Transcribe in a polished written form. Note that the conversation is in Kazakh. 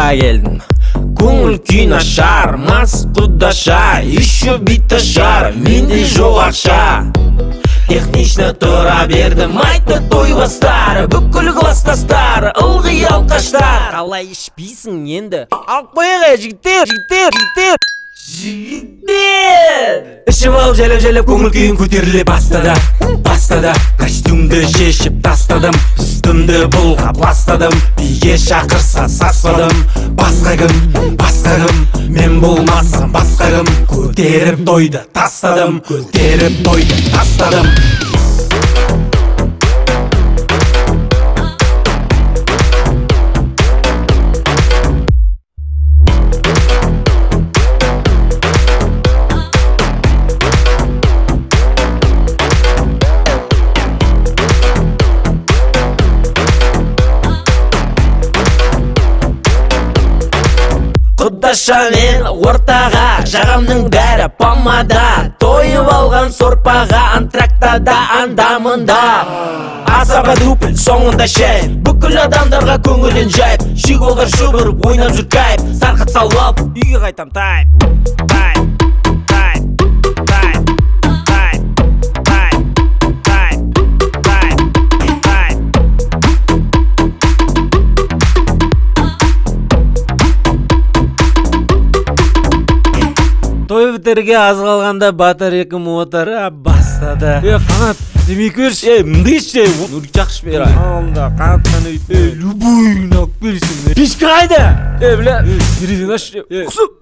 Toyga geldim. Көңіл күй нашар, мас құдаша, еще бит ташар, менде жоқ ақша. Технично тұра бердім, айтты той бастар, бүкіл кластастар, ылғи алқаштар. Қалай ішпейсің енді? Алып қойға, жігіттер. Ішіп алып желеп көңіл күйін көтеріле бастады. Костюмді шешіп тастадым, үстімді бұлғап ластадым, биге шақырса сасадым. Басқа кім, мен болмасам басқа кім. Көтеріп тойды тастадым. Құдаша мен ортаға, жағамның бәрі помада. Тойып алған сорпаға, антрактада анда-мында. Асаба дупл, соңында шай, бүкіл адамдарға көңілін жайып. Шиголдар шүбіріп, ойнап жүр кайп, сарқыт салып алып, үйге қайтам тайп. Той бітерге аз қалғанда батыр екі моторы бастады. Қанат, демек берші. Мындай іште, нұрик жақшы бер. Алында, қанаттан өйті. Любойын алып берсің. Пешкі қайда? Бля, береден аш. Құсып.